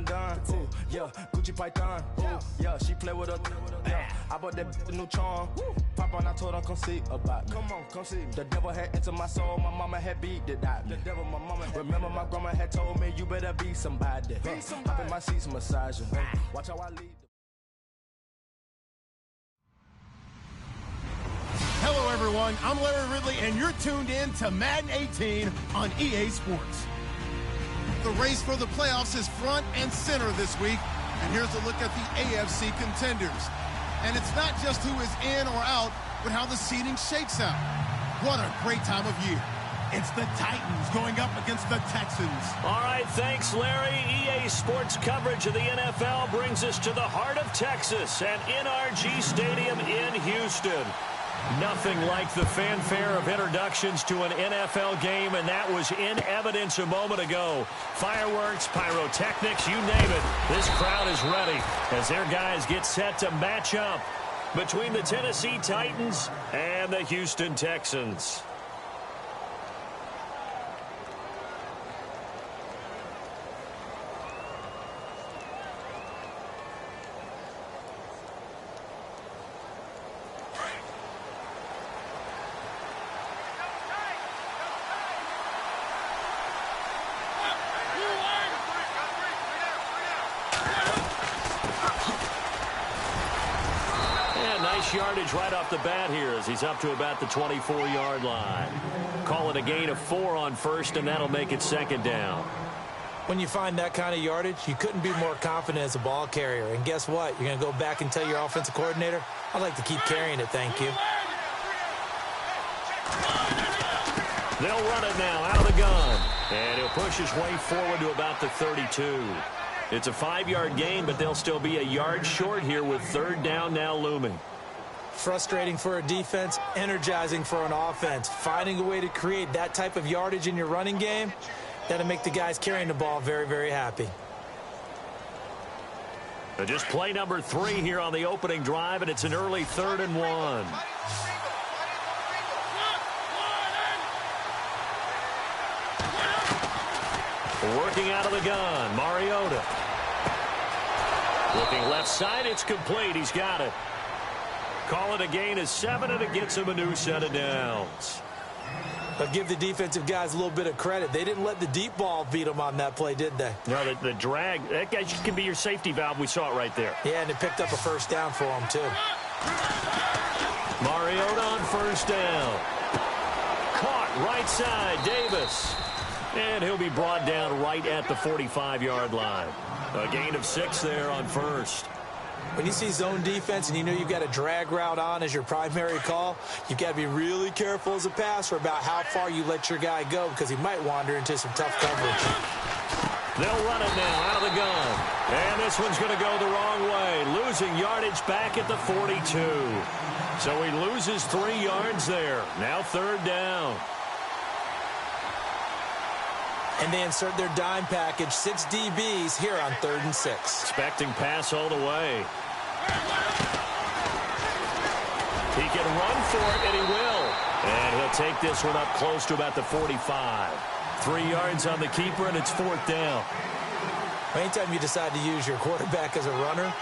undone. Ooh, yeah, Gucci Python. Ooh, yeah, she play with her. Yeah, I bought that a new charm. Pop on, I told her come see about me. Come on, come see me. The devil had entered my soul. My mama had beat it out. The devil, my mama. Remember my grandma had told me you better be somebody. Hop in my seats, massaging. Watch how I lead. Hello, everyone. I'm Larry Ridley, and you're tuned in to Madden 18 on EA Sports. The race for the playoffs is front and center this week, and here's a look at the AFC contenders. And it's not just who is in or out, but how the seeding shakes out. What a great time of year. It's the Titans going up against the Texans. All right, thanks, Larry. EA Sports coverage of the NFL brings us to the heart of Texas at NRG Stadium in Houston. Nothing like the fanfare of introductions to an NFL game, and that was in evidence a moment ago. Fireworks, pyrotechnics, you name it. This crowd is ready as their guys get set to match up between the Tennessee Titans and the Houston Texans. Yardage right off the bat here as he's up to about the 24-yard line. Call it a gain of 4 on first, and that'll make it second down. When you find that kind of yardage, you couldn't be more confident as a ball carrier. And guess what? You're going to go back and tell your offensive coordinator, I'd like to keep carrying it, thank you. They'll run it now out of the gun. And he'll push his way forward to about the 32. It's a 5-yard gain, but they'll still be a yard short here with third down now looming. Frustrating for a defense, energizing for an offense. Finding a way to create that type of yardage in your running game, that'll make the guys carrying the ball very, very happy. Just play number 3 here on the opening drive, and it's an early 3rd and 1. Working out of the gun, Mariota. Looking left side, it's complete. He's got it. Call it a gain of 7, and it gets him a new set of downs. But give the defensive guys a little bit of credit. They didn't let the deep ball beat them on that play, did they? No, the drag, that guy can be your safety valve. We saw it right there. Yeah, and it picked up a first down for them, too. Mariota on first down. Caught right side, Davis. And he'll be brought down right at the 45-yard line. A gain of 6 there on first. When you see zone defense and you know you've got a drag route on as your primary call, you've got to be really careful as a passer about how far you let your guy go because he might wander into some tough coverage. They'll run it now out of the gun. And this one's going to go the wrong way. Losing yardage back at the 42. So he loses 3 yards there. Now third down. And they insert their dime package, 6 DBs here on 3rd and 6. Expecting pass all the way. He can run for it, and he will. And he'll take this one up close to about the 45. 3 yards on the keeper, and it's 4th down. Anytime you decide to use your quarterback as a runner,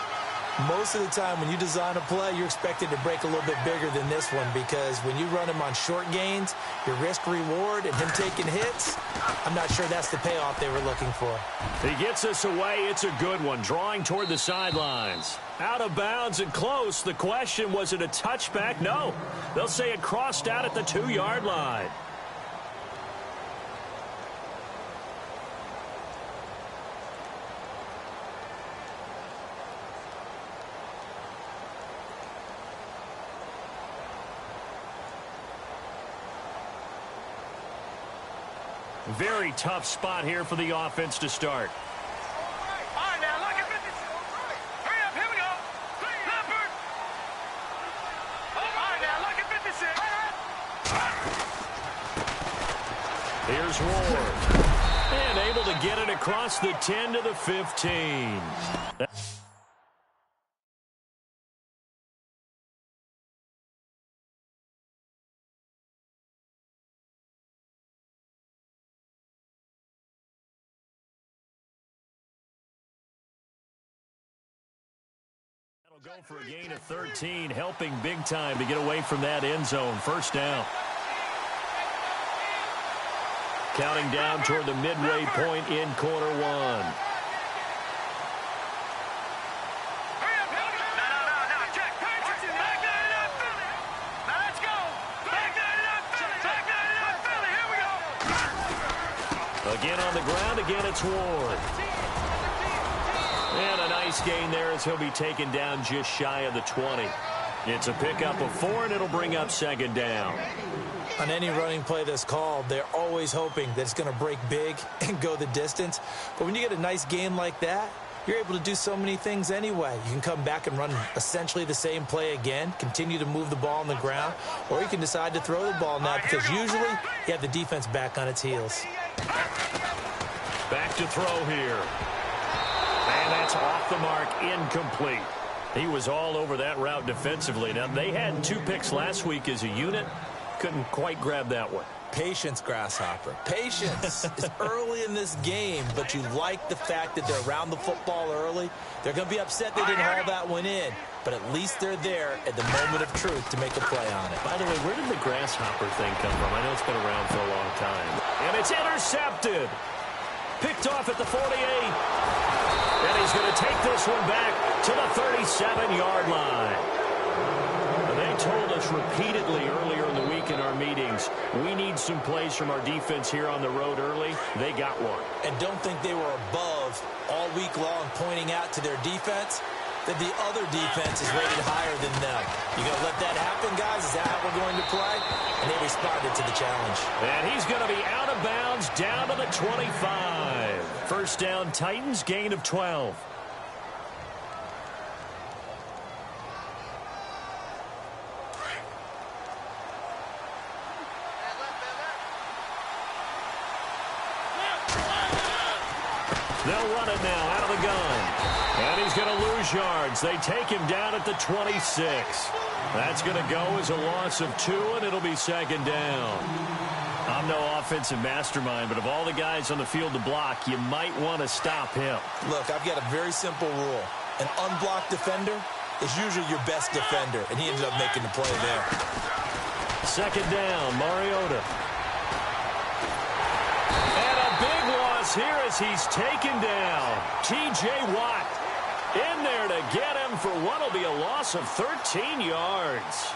most of the time when you design a play, you're expected to break a little bit bigger than this one because when you run him on short gains, your risk-reward and him taking hits, I'm not sure that's the payoff they were looking for. He gets us away. It's a good one, drawing toward the sidelines. Out of bounds and close. The question, was it a touchback? No. They'll say it crossed out at the 2-yard line. Very tough spot here for the offense to start. All right, now, look at 56. Hurry up, here we go. Leopard. All right, now, look at 56. Here's Ward. And able to get it across the 10 to the 15. go for a gain of 13, helping big time to get away from that end zone. First down. Counting down toward the midway point in quarter one. Again on the ground, again it's Ward. And a nice gain there as he'll be taken down just shy of the 20. It's a pickup of 4, and it'll bring up second down. On any running play that's called, they're always hoping that it's going to break big and go the distance. But when you get a nice gain like that, you're able to do so many things anyway. You can come back and run essentially the same play again, continue to move the ball on the ground, or you can decide to throw the ball now because usually you have the defense back on its heels. Back to throw here. And that's off the mark, incomplete. He was all over that route defensively. Now, they had 2 picks last week as a unit. Couldn't quite grab that one. Patience, Grasshopper. Patience. It's early in this game, but you like the fact that they're around the football early. They're going to be upset they didn't haul that one in, but at least they're there at the moment of truth to make a play on it. By the way, where did the Grasshopper thing come from? I know it's been around for a long time. And it's intercepted. Picked off at the 48. And he's going to take this one back to the 37-yard line. They told us repeatedly earlier in the week in our meetings, we need some plays from our defense here on the road early. They got one. And don't think they were above all week long pointing out to their defense that the other defense is rated higher than them. You going to let that happen, guys? Is that how we're going to play? And they responded to the challenge. And he's going to be out of bounds down to the 25. First down, Titans, gain of 12. They'll run it now out of the gun. And he's going to lose yards. They take him down at the 26. That's going to go as a loss of 2, and it'll be second down. I'm no offensive mastermind, but of all the guys on the field to block, you might want to stop him. Look, I've got a very simple rule. An unblocked defender is usually your best defender, and he ended up making the play there. Second down, Mariota. And a big loss here as he's taken down. T.J. Watt in there to get him for what will be a loss of 13 yards.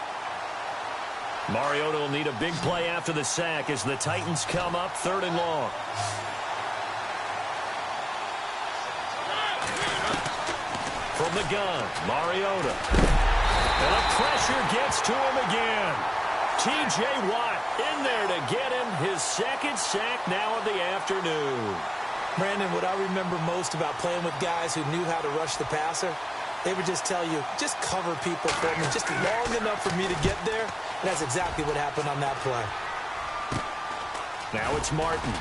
Mariota will need a big play after the sack as the Titans come up 3rd and long. From the gun, Mariota. And the pressure gets to him again. T.J. Watt in there to get him his 2nd sack now of the afternoon. Brandon, what I remember most about playing with guys who knew how to rush the passer, they would just tell you, just cover people for me, just long enough for me to get there. And that's exactly what happened on that play. Now it's Martin.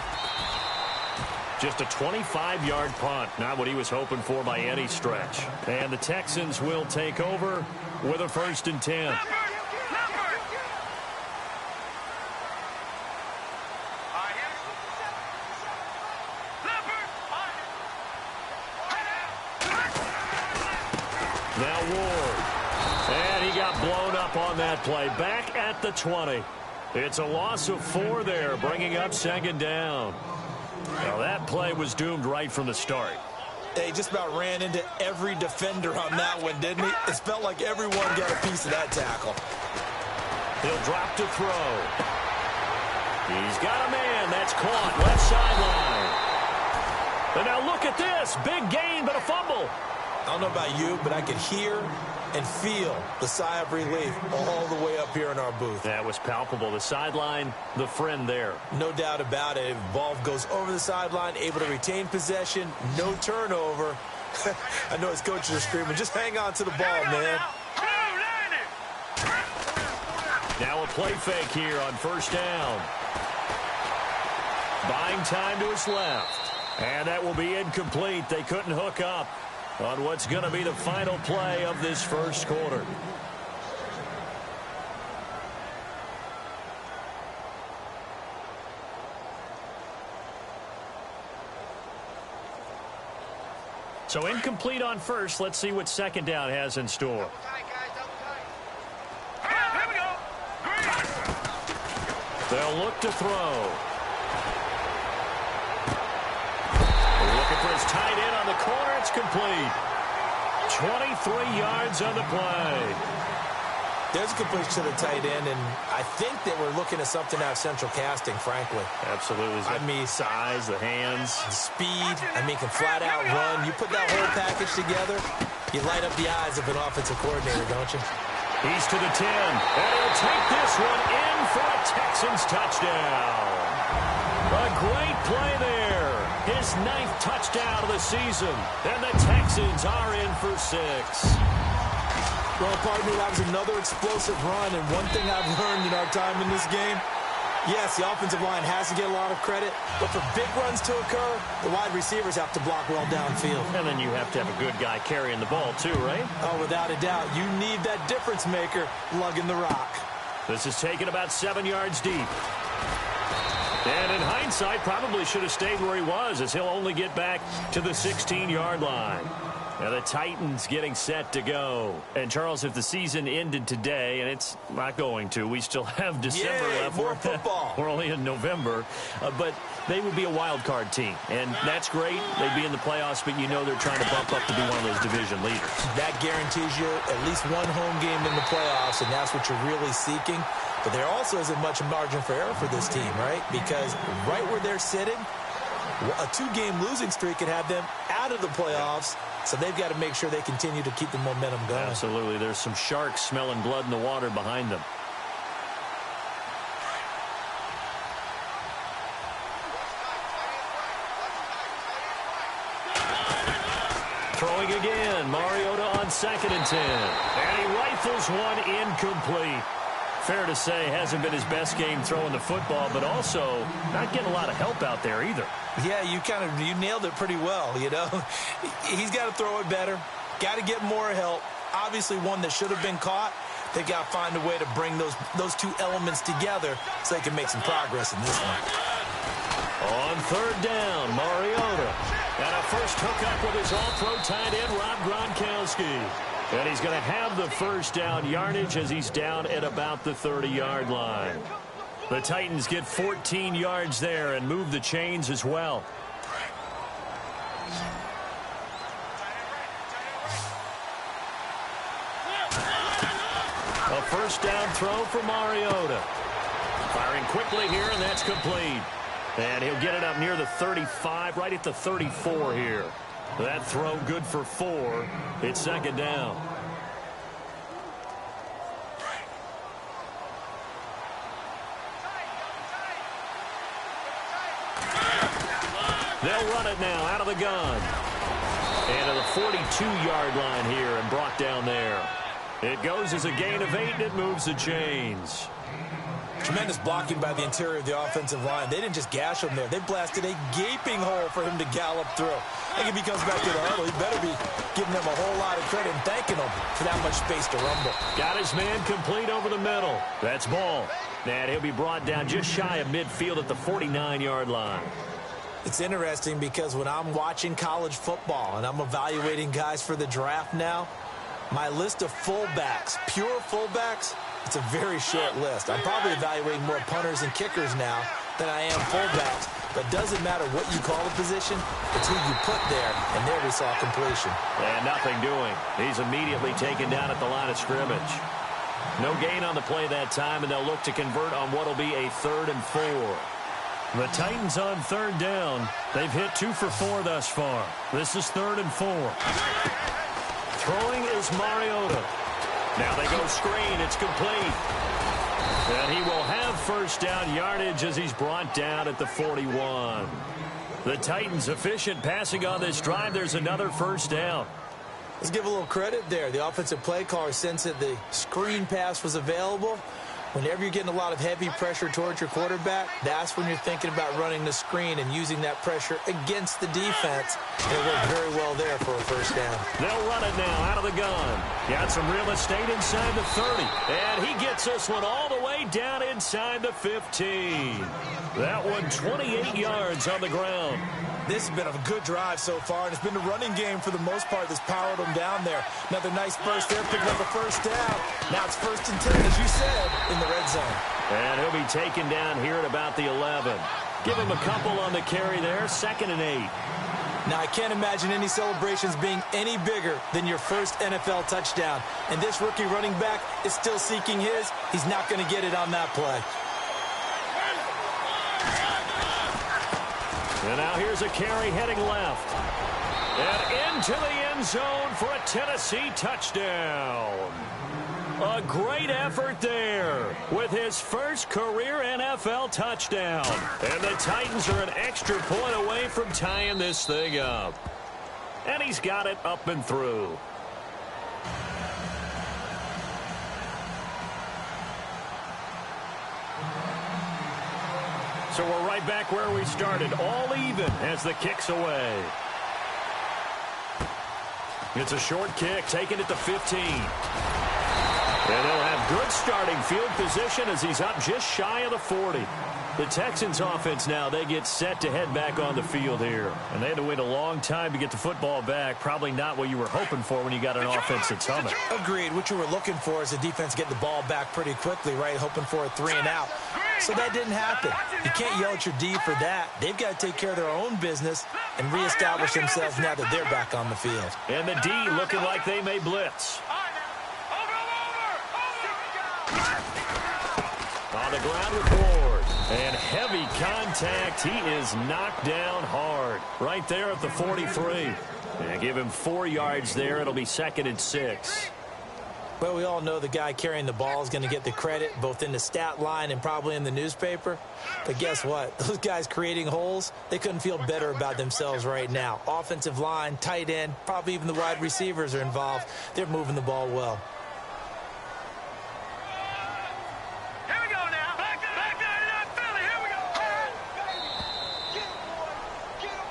Just a 25-yard punt, not what he was hoping for by any stretch. And the Texans will take over with a 1st and 10. Now Ward. And he got blown up on that play. Back at the 20. It's a loss of 4 there, bringing up second down. Now that play was doomed right from the start. He just about ran into every defender on that one, didn't he? It felt like everyone got a piece of that tackle. He'll drop to throw. He's got a man. That's caught. Left sideline. And now look at this. Big gain, but a fumble. I don't know about you, but I could hear and feel the sigh of relief all the way up here in our booth. That was palpable. The sideline, the friend there. No doubt about it. Ball goes over the sideline, able to retain possession, no turnover. I know his coaches are screaming, just hang on to the ball, man. Now a play fake here on 1st down. Buying time to his left. And that will be incomplete. They couldn't hook up on what's going to be the final play of this first quarter. So incomplete on first. Let's see what second down has in store. Here we go. They'll look to throw. Looking for his tight end on the corner. It's complete. 23 yards on the play. There's a completion to the tight end, and I think that we're looking at something out of central casting, frankly. Absolutely. I mean, size, the hands. the speed, can flat out run. You put that whole package together, you light up the eyes of an offensive coordinator, don't you? He's to the 10, and he'll take this one in for a Texans touchdown. A great play there. His 9th touchdown of the season, and the Texans are in for 6. Well, pardon me, that was another explosive run, and one thing I've learned in our time in this game, yes, the offensive line has to get a lot of credit, but for big runs to occur, the wide receivers have to block well downfield. And then you have to have a good guy carrying the ball too, right? Oh, without a doubt. You need that difference maker lugging the rock. This is taken about 7 yards deep. And in hindsight, probably should have stayed where he was, as he'll only get back to the 16-yard line. Now the Titans getting set to go. And, Charles, if the season ended today, and it's not going to, we still have December left. More football. We're only in November. But they would be a wild card team. And that's great. They'd be in the playoffs, but you know they're trying to bump up to be one of those division leaders. That Guarantees you at least one home game in the playoffs, and that's what you're really seeking. But there also isn't much margin for error for this team, right? Because right where they're sitting, a 2-game losing streak could have them out of the playoffs. So they've got to make sure they continue to keep the momentum going. Absolutely. There's some sharks smelling blood in the water behind them. Throwing again. Mariota on 2nd and 10. And he rifles one incomplete. Fair to say, hasn't been his best game throwing the football, but also not getting a lot of help out there either. Yeah, you nailed it pretty well, you know. He's got to throw it better, got to get more help. Obviously one that should have been caught. They got to find a way to bring those two elements together so they can make some progress in this one. On 3rd down, Mariota. And a first hookup with his all-pro tight end, Rob Gronkowski. And he's going to have the first down yardage as he's down at about the 30-yard line. The Titans get 14 yards there and move the chains as well. A first down throw for Mariota. Firing quickly here, and that's complete. And he'll get it up near the 35, right at the 34 here. That throw good for 4. It's 2nd down. They'll run it now out of the gun. And to the 42-yard line here and brought down there. It goes as a gain of 8, and it moves the chains. Tremendous blocking by the interior of the offensive line. They didn't just gash him there. They blasted a gaping hole for him to gallop through. I think if he comes back to the huddle, he better be giving them a whole lot of credit and thanking them for that much space to rumble. Got his man complete over the middle. That's ball. And he'll be brought down just shy of midfield at the 49-yard line. It's interesting because when I'm watching college football and I'm evaluating guys for the draft now, my list of fullbacks, pure fullbacks, it's a very short list. I'm probably evaluating more punters and kickers now than I am fullbacks. But it doesn't matter what you call a position, it's who you put there. And there we saw completion. And nothing doing. He's immediately taken down at the line of scrimmage. No gain on the play that time, and they'll look to convert on what will be a 3rd and 4. The Titans on 3rd down. They've hit 2 for 4 thus far. This is 3rd and 4. Throwing is Mariota. Now they go screen. It's complete. And he will have first down yardage as he's brought down at the 41. The Titans efficient passing on this drive. There's another first down. Let's give a little credit there. The offensive play caller sensed that the screen pass was available. Whenever you're getting a lot of heavy pressure towards your quarterback, that's when you're thinking about running the screen and using that pressure against the defense. It worked very well there for a first down. They'll run it now out of the gun. Got some real estate inside the 30. And he gets this one all the way down inside the 15. That one 28 yards on the ground. This has been a good drive so far, and it's been the running game for the most part that's powered them down there. Another nice burst there, picking up a first down. Now it's 1st and 10, as you said, in the red zone. And he'll be taken down here at about the 11. Give him a couple on the carry there, 2nd and 8. Now, I can't imagine any celebrations being any bigger than your first NFL touchdown. And this rookie running back is still seeking his. He's not going to get it on that play. And now here's a carry heading left. And into the end zone for a Tennessee touchdown. A great effort there with his first career NFL touchdown. And the Titans are an extra point away from tying this thing up. And he's got it up and through. So we're right back where we started, all even as the kick's away. It's a short kick, taken at the 15. And they'll have good starting field position as he's up just shy of the 40. The Texans offense now, they get set to head back on the field here. And they had to wait a long time to get the football back. Probably not what you were hoping for when you got an offense that's humming. Agreed. What you were looking for is the defense getting the ball back pretty quickly, right? Hoping for a 3 and out. So that didn't happen. You can't yell at your D for that. They've got to take care of their own business and reestablish themselves now that they're back on the field. And the D looking like they may blitz. On the ground with Ward. And heavy contact. He is knocked down hard. Right there at the 43. And give him 4 yards there. It'll be 2nd and 6. Well, we all know the guy carrying the ball is going to get the credit, both in the stat line and probably in the newspaper. But guess what? Those guys creating holes, they couldn't feel better about themselves right now. Offensive line, tight end, probably even the wide receivers are involved. They're moving the ball well. Here we go now. Back there in that Philly. Here we go. Get him,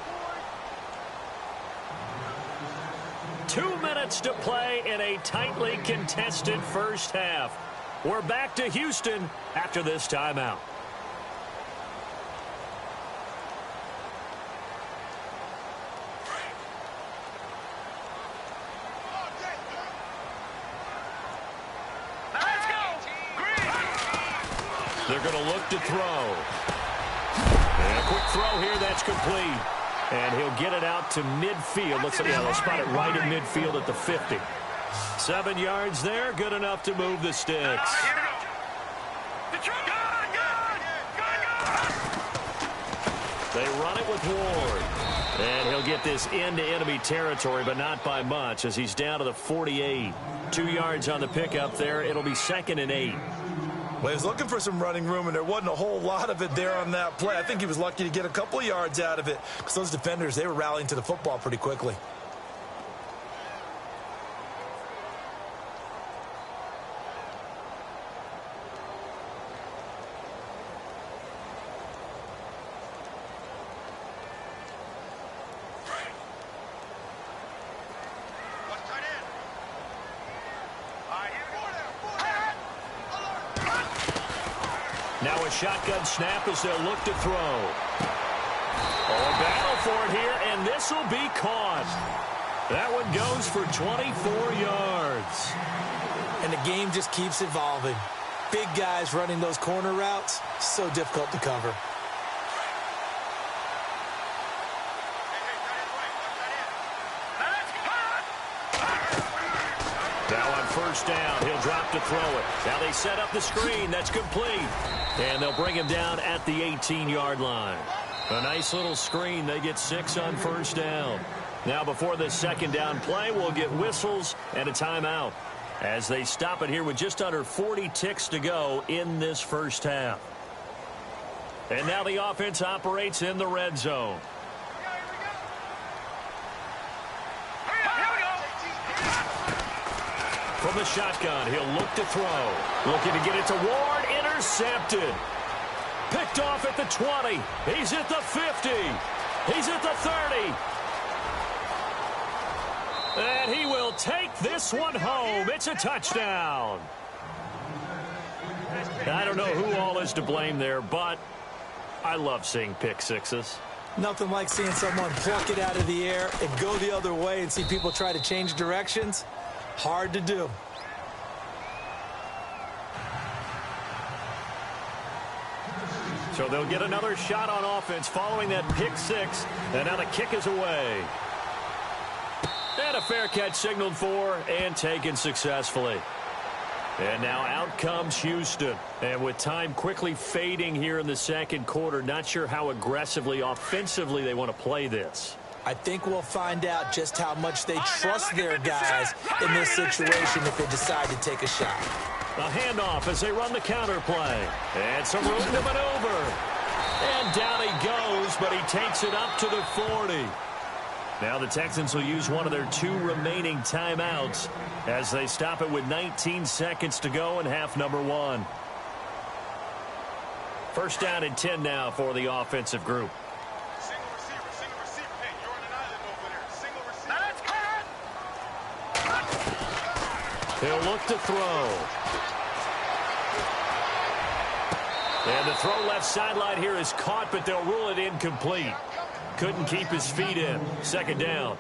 boy. 2 minutes to play in a tightly contested first half. We're back to Houston after this timeout. Let's go. Green. They're going to look to throw. And a quick throw here, that's complete. And he'll get it out to midfield. Looks like they'll spot it right in midfield at the 50. 7 yards there, good enough to move the sticks. Here we go. They run it with Ward. And he'll get this into enemy territory, but not by much as he's down to the 48. 2 yards on the pickup there. It'll be 2nd and 8. Well, he was looking for some running room, and there wasn't a whole lot of it there on that play. I think he was lucky to get a couple of yards out of it because those defenders, they were rallying to the football pretty quickly. Now a shotgun snap as they'll look to throw. Oh, a battle for it here, and this will be caught. That one goes for 24 yards. And the game just keeps evolving. Big guys running those corner routes, so difficult to cover. Now on first down, he'll drop to throw it. Now they set up the screen. That's complete. And they'll bring him down at the 18-yard line. A nice little screen. They get 6 on first down. Now before this second down play, we'll get whistles and a timeout as they stop it here with just under 40 ticks to go in this first half. And now the offense operates in the red zone. From the shotgun, he'll look to throw. Looking to get it to Ward Intercepted. Picked off at the 20. He's at the 50. He's at the 30. And he will take this one home. It's a touchdown. I don't know who all is to blame there, but I love seeing pick sixes. Nothing like seeing someone pluck it out of the air and go the other way and see people try to change directions. Hard to do. So they'll get another shot on offense following that pick six. And now the kick is away. And a fair catch signaled for and taken successfully. And now out comes Houston. And with time quickly fading here in the second quarter, not sure how aggressively, offensively they want to play this. I think we'll find out just how much they trust their guys in this situation if they decide to take a shot. A handoff as they run the counter play. And some room to maneuver. And down he goes, but he takes it up to the 40. Now the Texans will use one of their 2 remaining timeouts as they stop it with 19 seconds to go in half number 1. First down and 10 now for the offensive group. Single receiver. Hey, you're on an island over there. Single receiver. That's caught. He'll look to throw. And the throw left sideline here is caught, but they'll rule it incomplete. Couldn't keep his feet in. Second down.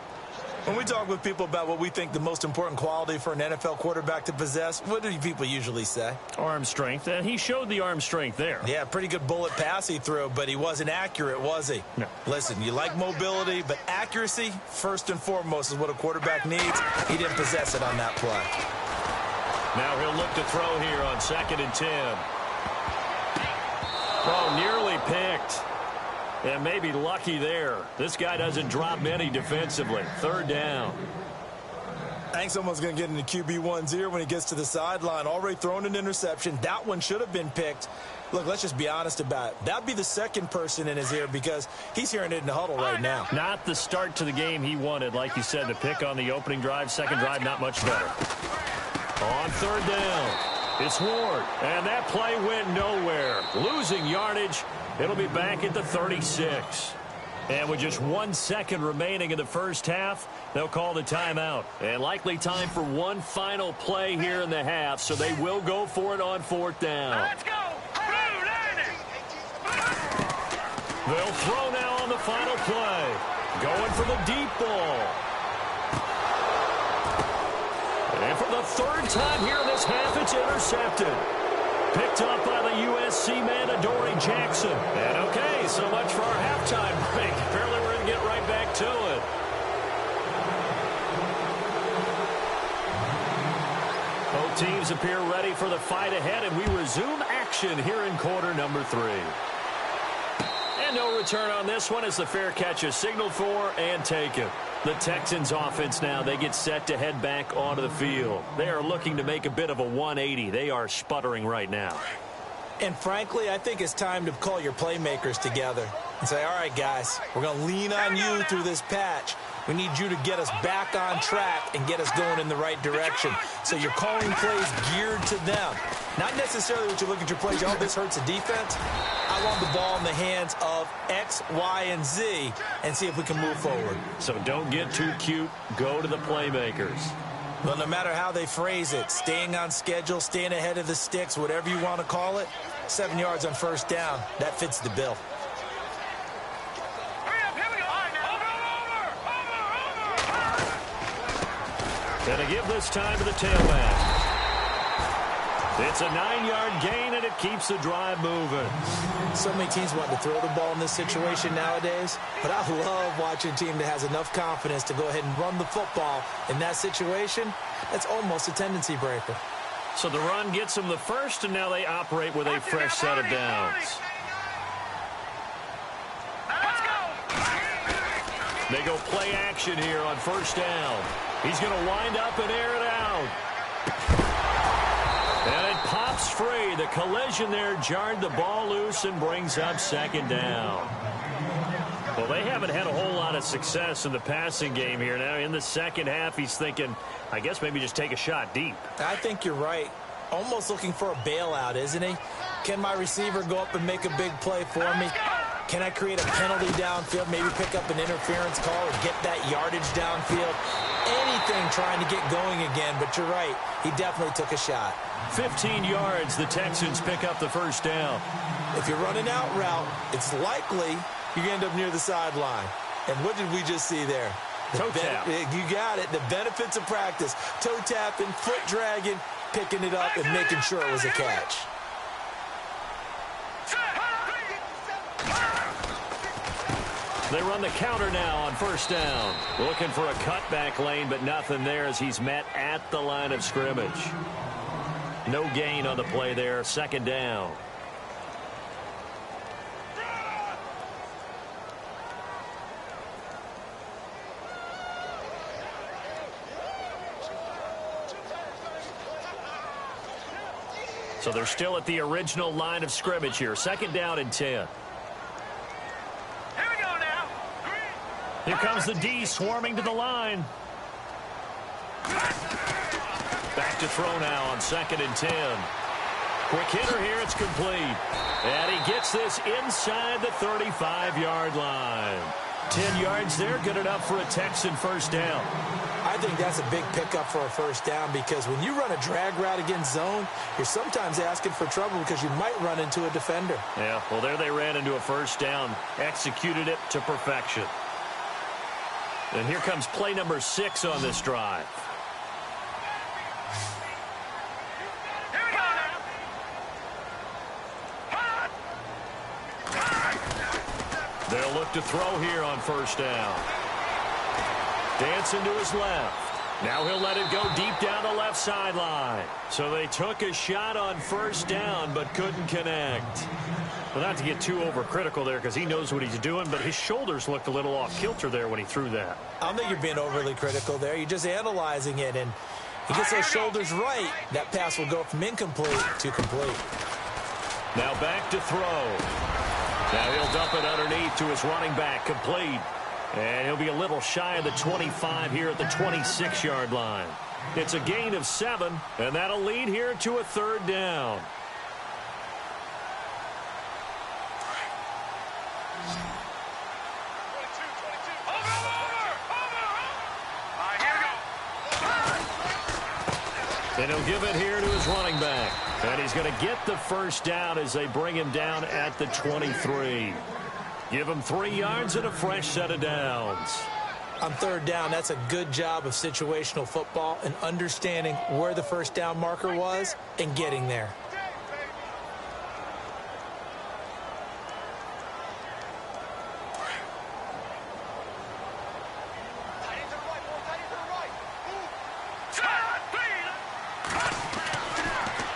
When we talk with people about what we think the most important quality for an NFL quarterback to possess, what do people usually say? Arm strength, and he showed the arm strength there. Yeah, pretty good bullet pass he threw, but he wasn't accurate, was he? No. Listen, you like mobility, but accuracy, first and foremost, is what a quarterback needs. He didn't possess it on that play. Now he'll look to throw here on 2nd and 10. Oh, nearly picked. And maybe lucky there. This guy doesn't drop many defensively. 3rd down. I think someone's going to get into QB1's ear when he gets to the sideline. Already thrown an interception. That one should have been picked. Look, let's just be honest about it. That'd be the second person in his ear because he's hearing it in the huddle right now. Not the start to the game he wanted. Like you said, the pick on the opening drive, second drive, not much better. On 3rd down. It's Ward, and that play went nowhere. Losing yardage. It'll be back at the 36. And with just 1 second remaining in the first half, they'll call the timeout. And likely time for one final play here in the half, so they will go for it on 4th down. Let's go. Blue Lightning. They'll throw now on the final play. Going for the deep ball. And for the 3rd time here in this half, it's intercepted. Picked up by the USC man, Adoree Jackson. And okay, so much for our halftime break. Apparently we're going to get right back to it. Both teams appear ready for the fight ahead, and we resume action here in quarter number 3. And no return on this one as the fair catch is signaled for and taken. The Texans offense now, they get set to head back onto the field. They are looking to make a bit of a 180. They are sputtering right now. And frankly, I think it's time to call your playmakers together and say, all right, guys, we're going to lean on you through this patch. We need you to get us back on track and get us going in the right direction. So you're calling plays geared to them. Not necessarily what you look at your plays, oh, this hurts the defense. I want the ball in the hands of X, Y, and Z and see if we can move forward. So don't get too cute. Go to the playmakers. Well, no matter how they phrase it, staying on schedule, staying ahead of the sticks, whatever you want to call it, 7 yards on 1st down, that fits the bill. And to give this time to the tailback. It's a 9-yard gain, and it keeps the drive moving. So many teams want to throw the ball in this situation nowadays, but I love watching a team that has enough confidence to go ahead and run the football in that situation. That's almost a tendency breaker. So the run gets them the first, and now they operate with a fresh set of downs. They go play action here on 1st down. He's going to wind up and air it out. And it pops free. The collision there jarred the ball loose and brings up 2nd down. Well, they haven't had a whole lot of success in the passing game here. Now, in the second half, he's thinking, I guess maybe just take a shot deep. I think you're right. Almost looking for a bailout, isn't he? Can my receiver go up and make a big play for me? Can I create a penalty downfield, maybe pick up an interference call or get that yardage downfield? Anything trying to get going again, but you're right. He definitely took a shot. 15 yards, the Texans pick up the first down. If you're running out route, it's likely you're going to end up near the sideline. And what did we just see there? Toe tap. You got it. The benefits of practice. Toe tapping, foot dragging, picking it up, and making sure it was a catch. They run the counter now on first down. Looking for a cutback lane, but nothing there as he's met at the line of scrimmage. No gain on the play there. Second down. So they're still at the original line of scrimmage here. Second down and 10. Here comes the D swarming to the line. Back to throw now on second and 10. Quick hitter here. It's complete. And he gets this inside the 35-yard line. 10 yards there. Good enough for a Texan first down. I think that's a big pickup for a first down because when you run a drag route against zone, you're sometimes asking for trouble because you might run into a defender. Yeah, well, there they ran into a first down. Executed it to perfection. And here comes play number 6 on this drive. They'll look to throw here on first down. Dancing to his left. Now he'll let it go deep down the left sideline. So they took a shot on first down but couldn't connect. Well, not to get too overcritical there because he knows what he's doing, but his shoulders looked a little off kilter there when he threw that. I don't think you're being overly critical there. You're just analyzing it, and he gets those shoulders right. That pass will go from incomplete to complete. Now back to throw. Now he'll dump it underneath to his running back, complete. And he'll be a little shy of the 25 here at the 26-yard line. It's a gain of 7, and that'll lead here to a third down. And he'll give it here to his running back. And he's going to get the first down as they bring him down at the 23. Give him 3 yards and a fresh set of downs. On third down, that's a good job of situational football and understanding where the first down marker was and getting there.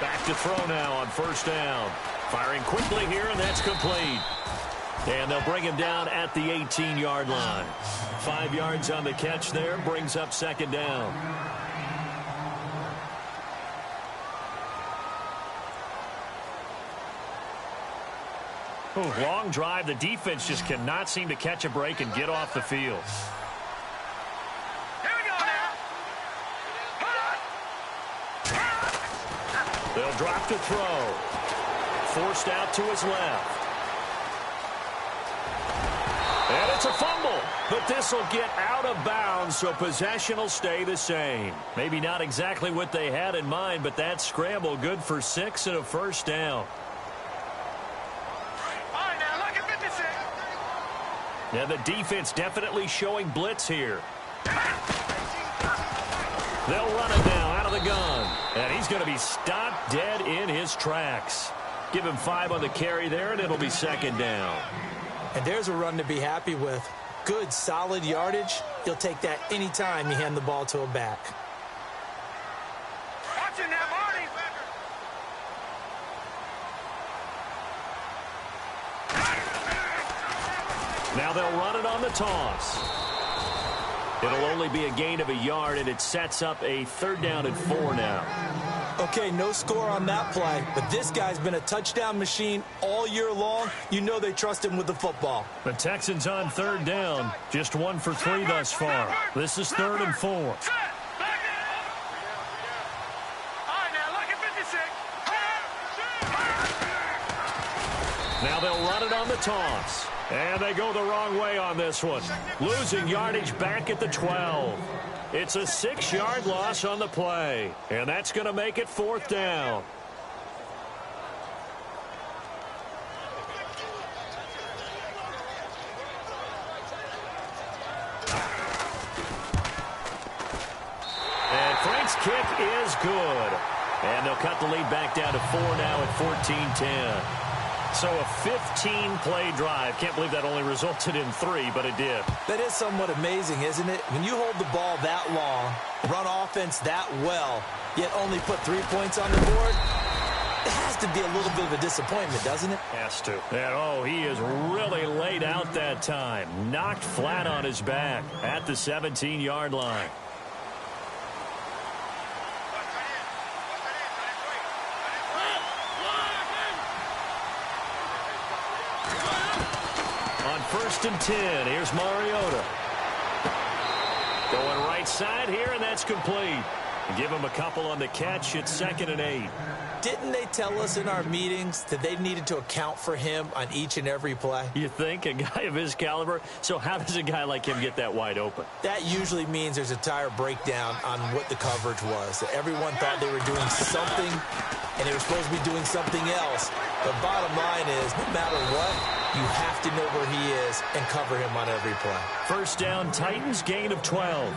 Back to throw now on first down. Firing quickly here, and that's complete. And they'll bring him down at the 18-yard line. 5 yards on the catch there, brings up second down. Ooh, long drive. The defense just cannot seem to catch a break and get off the field. They'll drop to throw. Forced out to his left. And it's a fumble, but this will get out of bounds, so possession will stay the same. Maybe not exactly what they had in mind, but that scramble good for 6 and a first down. All right, now look at 56. Now the defense definitely showing blitz here. They'll run it now out of the gun, and he's going to be stopped dead in his tracks. Give him 5 on the carry there, and it'll be second down. And there's a run to be happy with. Good, solid yardage. You'll take that anytime you hand the ball to a back. Watch it now, Marty. Now they'll run it on the toss. It'll only be a gain of a yard, and it sets up a third down and 4 now. Okay, no score on that play, but this guy's been a touchdown machine all year long. You know they trust him with the football. The Texans on third down, just 1 for 3 thus far. This is 3rd and 4. All right, now look at 56. toss. And they go the wrong way on this one. Losing yardage back at the 12. It's a 6-yard loss on the play. And that's going to make it 4th down. And Frank's kick is good. And they'll cut the lead back down to 4 now at 14-10. So a 15-play drive. Can't believe that only resulted in 3, but it did. That is somewhat amazing, isn't it? When you hold the ball that long, run offense that well, yet only put 3 points on the board, it has to be a little bit of a disappointment, doesn't it? Has to. And, he is really laid out that time. Knocked flat on his back at the 17-yard line. First and 10. Here's Mariota. Going right side here, and that's complete. Give him a couple on the catch. It's 2nd and 8. Didn't they tell us in our meetings that they needed to account for him on each and every play? You think? A guy of his caliber? So how does a guy like him get that wide open? That usually means there's a tire breakdown on what the coverage was. Everyone thought they were doing something, and they were supposed to be doing something else. The bottom line is, no matter what, you have to know where he is and cover him on every play. First down, Titans, gain of 12.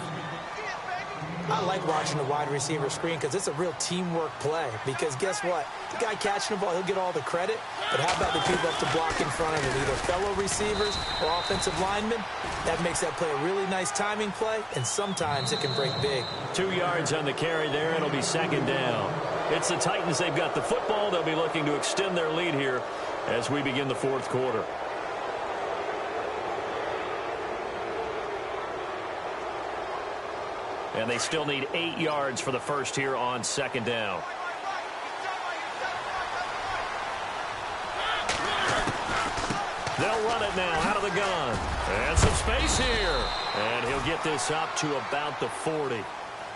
I like watching the wide receiver screen because it's a real teamwork play. Because guess what? The guy catching the ball, he'll get all the credit. But how about the people up to block in front of him, either fellow receivers or offensive linemen? That makes that play a really nice timing play, and sometimes it can break big. 2 yards on the carry there. It'll be 2nd down. It's the Titans. They've got the football. They'll be looking to extend their lead here as we begin the 4th quarter. And they still need 8 yards for the first here on 2nd down. They'll run it now out of the gun. And some space here. And he'll get this up to about the 40.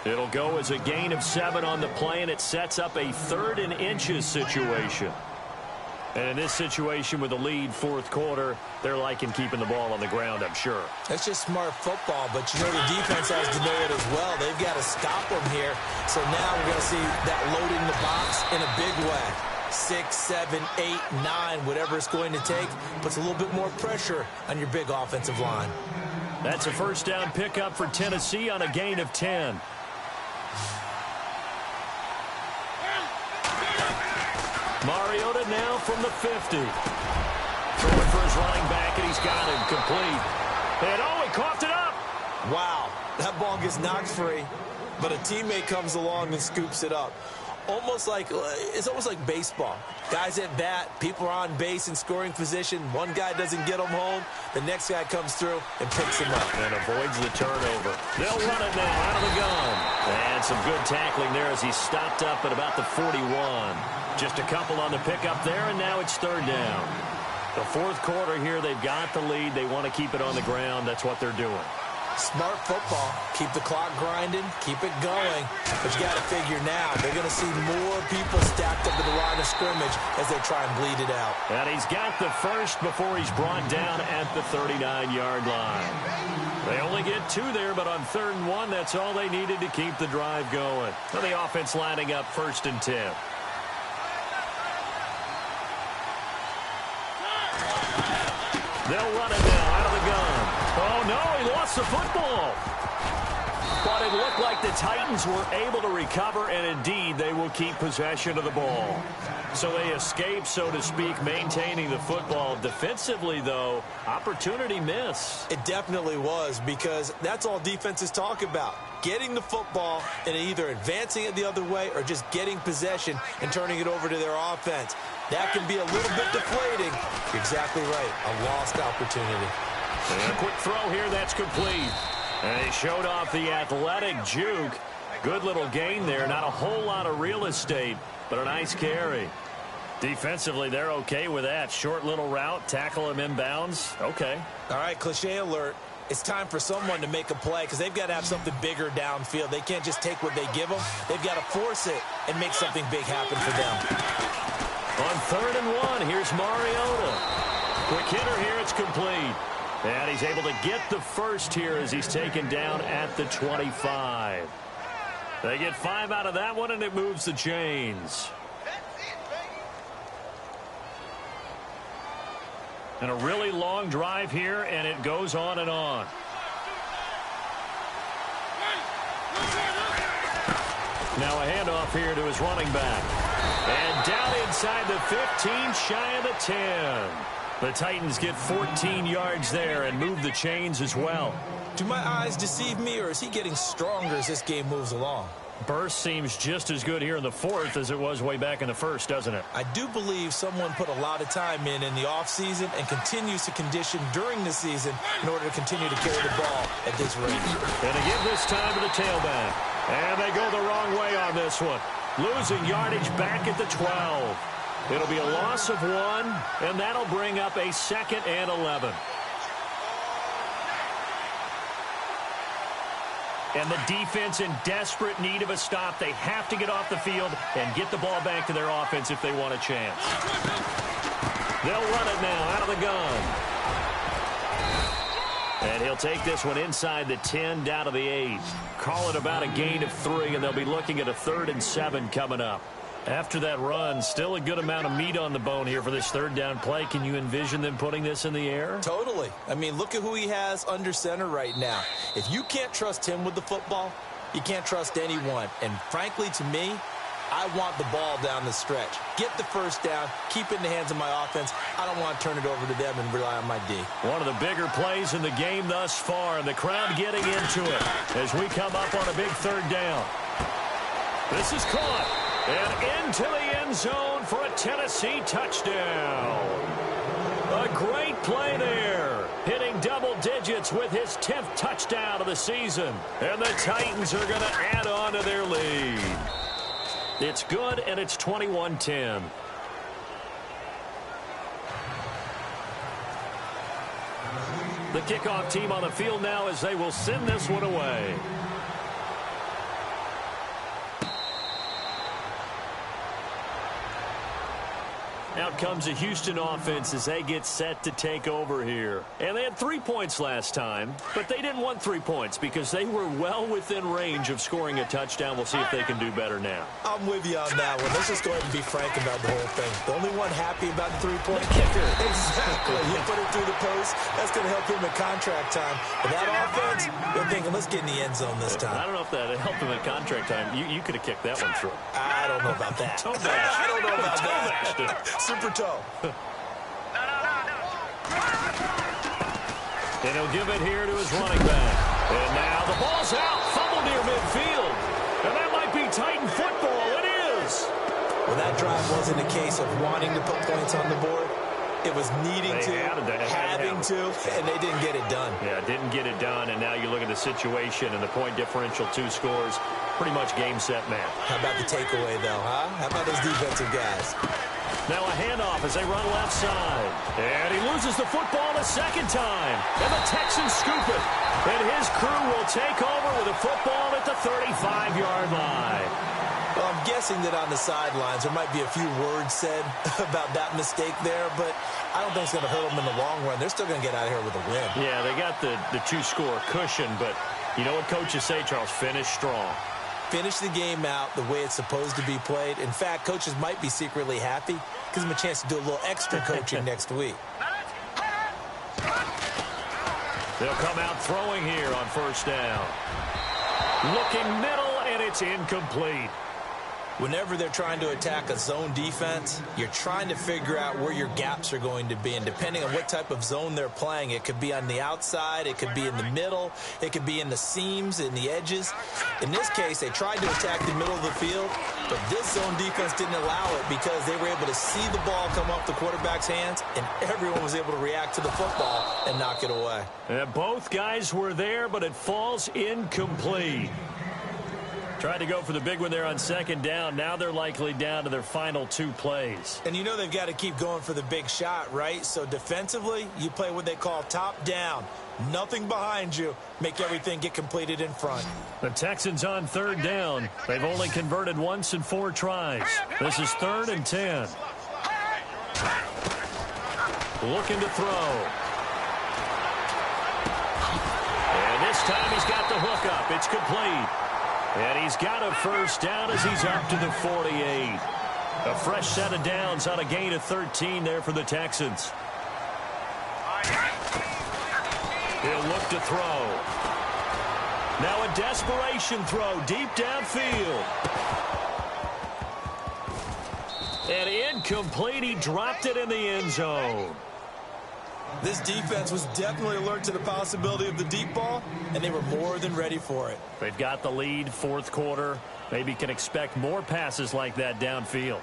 It'll go as a gain of 7 on the play, and it sets up a 3rd and inches situation. And in this situation with the lead 4th quarter, they're liking keeping the ball on the ground, I'm sure. That's just smart football, but you know the defense has to know it as well. They've got to stop them here. So now we're going to see that loading the box in a big way. 6, 7, 8, 9, whatever it's going to take, puts a little bit more pressure on your big offensive line. That's a first down pickup for Tennessee on a gain of 10. Mariota now from the 50. Throwing for his running back, and he's got him complete. And he coughed it up. Wow, that ball gets knocked free, but a teammate comes along and scoops it up. It's almost like baseball. Guys at bat, people are on base in scoring position. One guy doesn't get them home. The next guy comes through and picks him up. And avoids the turnover. They'll run it now out of the gun. And some good tackling there as he stopped up at about the 41. Just a couple on the pickup there, and now it's 3rd down. The 4th quarter here, they've got the lead. They want to keep it on the ground. That's what they're doing. Smart football. Keep the clock grinding. Keep it going. But you got to figure now, they're going to see more people stacked up at the line of scrimmage as they try and bleed it out. And he's got the first before he's brought down at the 39-yard line. They only get 2 there, but on 3rd and 1, that's all they needed to keep the drive going. So the offense lining up 1st and 10. They'll run it now out of the gun. Oh, no, he lost the football. But it looked like the Titans were able to recover, and indeed they will keep possession of the ball. So they escape, so to speak, maintaining the football. Defensively, though, opportunity miss. It definitely was, because that's all defenses talk about. Getting the football and either advancing it the other way or just getting possession and turning it over to their offense. That can be a little bit deflating. You're exactly right. A lost opportunity. And a quick throw here, that's complete. And he showed off the athletic juke. Good little gain there. Not a whole lot of real estate, but a nice carry. Defensively, they're okay with that. Short little route, tackle him inbounds. Okay. All right, cliche alert. It's time for someone to make a play because they've got to have something bigger downfield. They can't just take what they give them. They've got to force it and make something big happen for them. On 3rd and 1, here's Mariota. Quick hitter here. It's complete. And he's able to get the first here as he's taken down at the 25. They get 5 out of that one, and it moves the chains. And a really long drive here, and it goes on and on. Now a handoff here to his running back. And down inside the 15, shy of the 10. The Titans get 14 yards there and move the chains as well. Do my eyes deceive me, or is he getting stronger as this game moves along? Burst seems just as good here in the fourth as it was way back in the first, doesn't it? I do believe someone put a lot of time in the offseason and continues to condition during the season in order to continue to carry the ball at this rate. And to give this time to the tailback. And they go the wrong way on this one. Losing yardage back at the 12. It'll be a loss of 1, and that'll bring up a 2nd and 11. And the defense in desperate need of a stop. They have to get off the field and get the ball back to their offense if they want a chance. They'll run it now out of the gun. And he'll take this one inside the 10 down to the 8. Call it about a gain of 3, and they'll be looking at a 3rd and 7 coming up. After that run, still a good amount of meat on the bone here for this 3rd down play. Can you envision them putting this in the air? Totally. I mean, look at who he has under center right now. If you can't trust him with the football, you can't trust anyone. And frankly, to me, I want the ball down the stretch. Get the first down, keep it in the hands of my offense. I don't want to turn it over to them and rely on my D. One of the bigger plays in the game thus far, and the crowd getting into it as we come up on a big 3rd down. This is caught. And into the end zone for a Tennessee touchdown. A great play there. Hitting double digits with his 10th touchdown of the season. And the Titans are going to add on to their lead. It's good, and it's 21-10. The kickoff team on the field now as they will send this one away. Out comes the Houston offense as they get set to take over here. And they had 3 points last time, but they didn't want 3 points because they were well within range of scoring a touchdown. We'll see if they can do better now. I'm with you on that one. Let's just go ahead and be frank about the whole thing. The only one happy about the 3-point kicker. Exactly. You put it through the post. That's going to help him in contract time. But that offense, they're thinking, let's get in the end zone this time. I don't know if that helped him in contract time. You could have kicked that one through. I don't know about that. Toe bash. I don't know about Toe that. bashed him. Super toe. And he'll give it here to his running back. And now the ball's out. Fumble near midfield. And that might be Titan football. It is. Well, that drive wasn't a case of wanting to put points on the board. It was needing to, having to, and they didn't get it done. Yeah, didn't get it done, and now you look at the situation and the point differential, 2 scores, pretty much game, set, match. How about the takeaway, though, huh? How about those defensive guys? Now a handoff as they run left side. And he loses the football a 2nd time. And the Texans scoop it. And his crew will take over with a football at the 35-yard line. Well, I'm guessing that on the sidelines there might be a few words said about that mistake there, but I don't think it's going to hurt them in the long run. They're still going to get out of here with a win. Yeah, they got the 2-score cushion, but you know what coaches say, Charles? Finish strong. Finish the game out the way it's supposed to be played. In fact, coaches might be secretly happy. Gives them a chance to do a little extra coaching next week. They'll come out throwing here on 1st down. Looking middle, and it's incomplete. Whenever they're trying to attack a zone defense, you're trying to figure out where your gaps are going to be. And depending on what type of zone they're playing, it could be on the outside, it could be in the middle, it could be in the seams, in the edges. In this case, they tried to attack the middle of the field, but this zone defense didn't allow it because they were able to see the ball come off the quarterback's hands, and everyone was able to react to the football and knock it away. And both guys were there, but it falls incomplete. Tried to go for the big one there on 2nd down. Now they're likely down to their final 2 plays. And you know they've got to keep going for the big shot, right? So defensively, you play what they call top down. Nothing behind you. Make everything get completed in front. The Texans on 3rd down. They've only converted once in 4 tries. This is 3rd and 10. looking to throw. And this time he's got the hook up. It's complete. And he's got a first down as he's up to the 48. A fresh set of downs on a gain of 13 there for the Texans. He'll look to throw. Now a desperation throw deep downfield. And incomplete. He dropped it in the end zone. This defense was definitely alert to the possibility of the deep ball, and they were more than ready for it. They've got the lead, fourth quarter. Maybe can expect more passes like that downfield.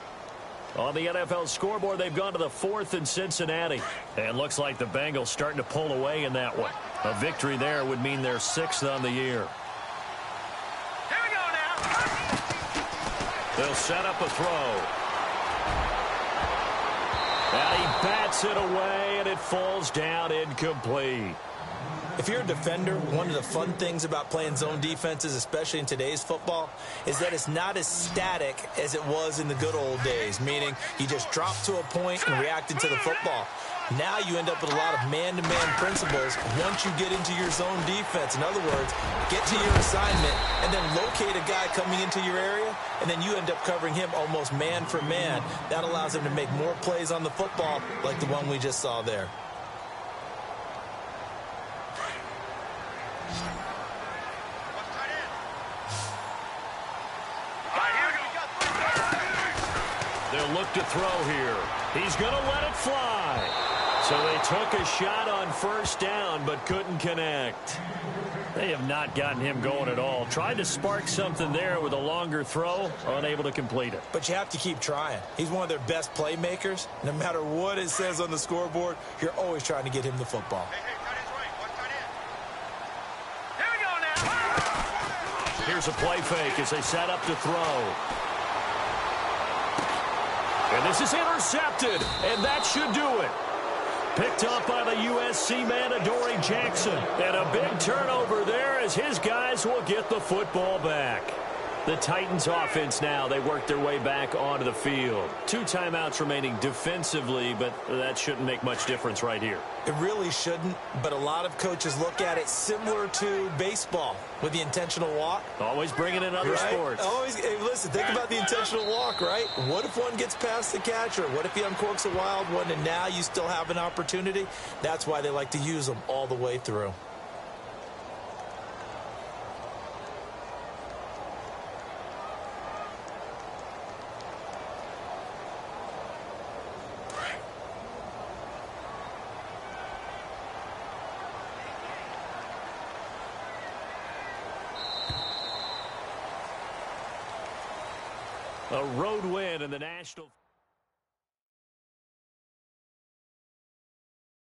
On the NFL scoreboard, they've gone to the 4th in Cincinnati. And looks like the Bengals starting to pull away in that one. A victory there would mean they're 6th on the year. Here we go now. They'll set up a throw. And he bats it away, and it falls down incomplete. If you're a defender, one of the fun things about playing zone defenses, especially in today's football, is that it's not as static as it was in the good old days, meaning you just dropped to a point and reacted to the football. Now you end up with a lot of man-to-man principles once you get into your zone defense. In other words, get to your assignment and then locate a guy coming into your area, and then you end up covering him almost man for man. That allows him to make more plays on the football like the one we just saw there. They'll look to throw here. He's going to let it fly. So they took a shot on first down but couldn't connect. They have not gotten him going at all. Tried to spark something there with a longer throw, unable to complete it. But you have to keep trying. He's one of their best playmakers. No matter what it says on the scoreboard, you're always trying to get him the football. Here we go now. Here's a play fake as they set up to throw. And this is intercepted, and that should do it. Picked up by the USC man, Adoree Jackson. And a big turnover there as his guys will get the football back. The Titans offense now, they work their way back onto the field. 2 timeouts remaining defensively, but that shouldn't make much difference right here. It really shouldn't, but a lot of coaches look at it similar to baseball with the intentional walk. Always bringing in other sports. Always, hey, listen, think about the intentional walk, right? What if one gets past the catcher? What if he uncorks a wild one and now you still have an opportunity? That's why they like to use them all the way through. A road win in the National...